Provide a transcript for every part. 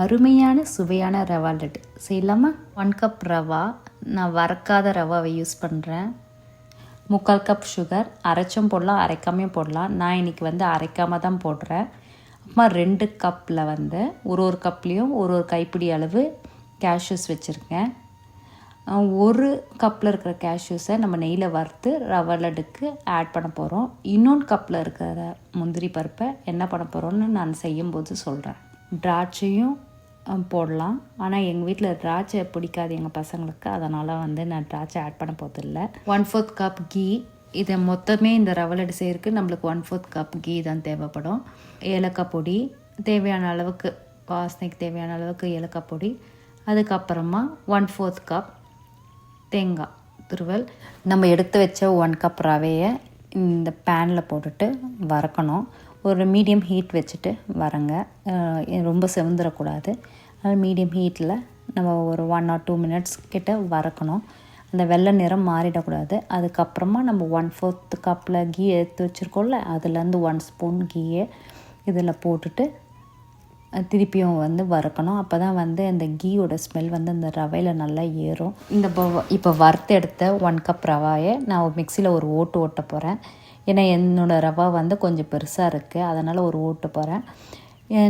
அருமையான சுவையான ரவா லட்டு செய்யலாமா? 1 கப் ரவா, நான் வறுக்காத ரவாவை யூஸ் பண்ணுறேன். 3/4 கப் சுகர், அரைச்சும் போடலாம் அரைக்காமையும் போடலாம். நான் இன்றைக்கி வந்து அரைக்காமல் தான் போடுறேன். அப்புறமா 2 கப்பில் வந்து ஒரு கப்லேயும் ஒரு கைப்பிடி அளவு கேஷ்யூஸ் வச்சுருக்கேன். 1 கப்பில் இருக்கிற கேஷ்யூஸை நம்ம நெய்யில் வறுத்து ரவா லட்டுக்கு ஆட் பண்ண போகிறோம். இன்னொன்று கப்பில் இருக்கிற முந்திரி பருப்பை என்ன பண்ண போகிறோன்னு நான் செய்யும்போது சொல்கிறேன். திராட்சையும் போடலாம், ஆனால் எங்கள் வீட்டில் திராட்சை பிடிக்காது எங்கள் பசங்களுக்கு, அதனால் வந்து நான் திராட்சை ஆட் பண்ண போகிறதில்ல. 1/4 கப் கீ, இதை மொத்தமே இந்த ரவா லட்டு செய்யறதுக்கு நம்மளுக்கு 1/4 கப் கீ தான் தேவைப்படும். ஏலக்காய் பொடி தேவையான அளவுக்கு, வாசனைக்கு தேவையான அளவுக்கு ஏலக்காய் பொடி, அதுக்கப்புறமா 1/4 கப் தேங்காய் துருவல். நம்ம எடுத்து வச்ச 1 கப் ரவையை இந்த பேனில் போட்டுட்டு வறுக்கணும். ஒரு மீடியம் ஹீட் வச்சுட்டு வரங்க, ரொம்ப செவந்துடக்கூடாது. அதனால் மீடியம் ஹீட்டில் நம்ம ஒரு 1 or 2 மினிட்ஸ் கிட்ட வறுக்கணும். அந்த வெள்ளை நிறம் மாறிடக்கூடாது. அதுக்கப்புறமா நம்ம 1/4 கப்பில் கீ எடுத்து வச்சுருக்கோம்ல, அதுலேருந்து 1 ஸ்பூன் கீயை இதில் போட்டுட்டு திருப்பியும் வந்து வறுக்கணும். அப்போ தான் வந்து அந்த கீயோட ஸ்மெல் வந்து அந்த ரவையில் நல்லா ஏறும். இப்போ வறுத்து எடுத்த 1 கப் ரவாயை நான் மிக்சியில் ஒரு ஓட்ட போகிறேன். ஏன்னா என்னோடய ரவா வந்து கொஞ்சம் பெருசாக இருக்குது, அதனால் ஒரு ஓட்ட போகிறேன்.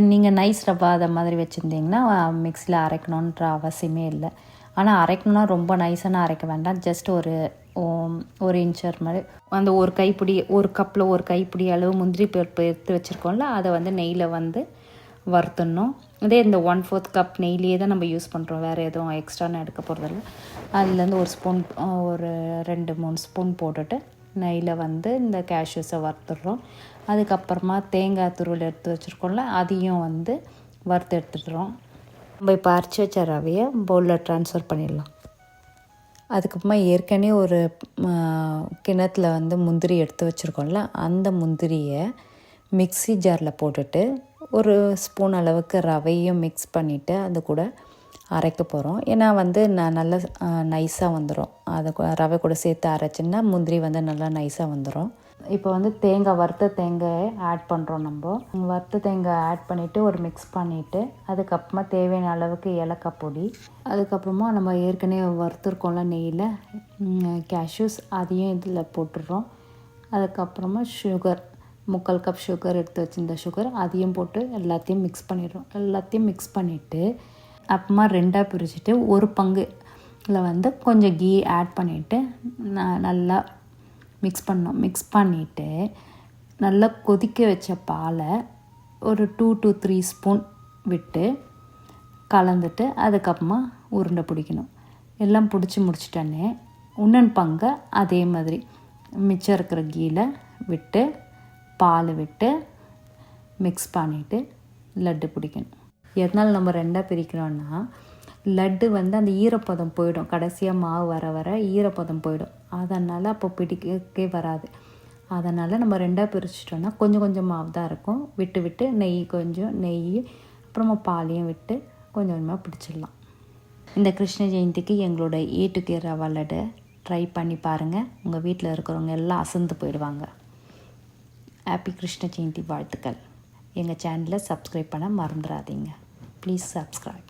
நீங்கள் நைஸ் ரவா அதை மாதிரி வச்சுருந்தீங்கன்னா மிக்சியில் அரைக்கணுன்ற அவசியமே இல்லை. ஆனால் அரைக்கணுன்னா ரொம்ப நைஸான அரைக்க வேண்டாம். ஜஸ்ட் ஒரு இன்ச்சர் மாதிரி அந்த ஒரு கைப்பிடி, ஒரு கப்பில் ஒரு கைப்பிடி அளவு முந்திரி பருப்பு எடுத்து வச்சுருக்கோம்ல, அதை வந்து நெய்யில் வந்து வறுத்துடணும். இதே இந்த 1/4 கப் நெய்லேயே தான் நம்ம யூஸ் பண்ணுறோம், வேறு எதுவும் எக்ஸ்ட்ரான்னு எடுக்க போகிறதில்ல. அதுலேருந்து ஒரு ஸ்பூன், ஒரு 2-3 ஸ்பூன் போட்டுட்டு நெய்யில் வந்து இந்த கேஷ்யூஸை வறுத்துடுறோம். அதுக்கப்புறமா தேங்காய் துருவல் எடுத்து வச்சுருக்கோம்ல, அதையும் வந்து வறுத்து எடுத்துடுறோம். நம்ம இப்போ அரைச்சி வச்ச ரவையை பவுலில் ட்ரான்ஸ்ஃபர் பண்ணிடலாம். அதுக்கப்புறமா ஏற்கனவே ஒரு கிணத்துல வந்து முந்திரி எடுத்து வச்சுருக்கோம்ல, அந்த முந்திரியை மிக்ஸி ஜாரில் போட்டுட்டு ஒரு ஸ்பூன் அளவுக்கு ரவையும் மிக்ஸ் பண்ணிவிட்டு அது கூட அரைக்க போகிறோம். ஏன்னா வந்து நல்லா நைஸாக வந்துடும். அதை ரவை கூட சேர்த்து அரைச்சின்னா முந்திரி வந்து நல்லா நைஸாக வந்துடும். இப்போ வந்து வறுத்த தேங்காயை ஆட் பண்ணுறோம். நம்ம வறுத்த தேங்காய் ஆட் பண்ணிவிட்டு ஒரு மிக்ஸ் பண்ணிவிட்டு அதுக்கப்புறமா தேவையான அளவுக்கு ஏலக்காய் பொடி, அதுக்கப்புறமா நம்ம ஏற்கனவே வறுத்துருக்கோம்ல நெய்யில் கேஷ்யூஸ், அதையும் இதில் போட்டுடுறோம். அதுக்கப்புறமா சுகர், 3/4 கப் சுகர் எடுத்து வச்சுருந்த சுகர், அதையும் போட்டு எல்லாத்தையும் மிக்ஸ் பண்ணிடுறோம். எல்லாத்தையும் மிக்ஸ் பண்ணிவிட்டு அப்புறமா 2ஆக பிரிச்சுட்டு ஒரு பங்குல வந்து கொஞ்சம் கீ ஆட் பண்ணிவிட்டு நல்லா மிக்ஸ் பண்ணோம். மிக்ஸ் பண்ணிவிட்டு நல்லா கொதிக்க வச்ச பாலை ஒரு 2 to 3 ஸ்பூன் விட்டு கலந்துட்டு அதுக்கப்புறமா உருண்டை பிடிக்கணும். எல்லாம் பிடிச்சி முடிச்சிட்டோன்னே இன்னொன்று பங்கை அதே மாதிரி மிச்சம் இருக்கிற கீயில் விட்டு பால் விட்டு மிக்ஸ் பண்ணிவிட்டு லட்டு பிடிக்கணும். எதனால் நம்ம 2ஆக பிரிக்கிறோன்னா, லட்டு வந்து அந்த ஈரப்பதம் போயிடும். கடைசியாக மாவு வர ஈரப்பதம் போயிடும். அதனால் அப்போ பிடிக்கவே வராது. அதனால் நம்ம 2ஆக பிரிச்சிட்டோன்னா கொஞ்சம் மாவு தான் இருக்கும். விட்டு நெய் அப்புறமா பாலையும் விட்டு கொஞ்சமாக பிடிச்சிடலாம். இந்த கிருஷ்ண ஜெயந்திக்கு எங்களோட A to K rava laddu try பண்ணி பாருங்கள். உங்கள் வீட்டில் இருக்கிறவங்க எல்லாம் அசந்து போயிடுவாங்க. ஹாப்பி கிருஷ்ண ஜெயந்தி வாழ்த்துக்கள். எங்கள் சேனலை சப்ஸ்கிரைப் பண்ண மறந்துடாதீங்க. Please subscribe.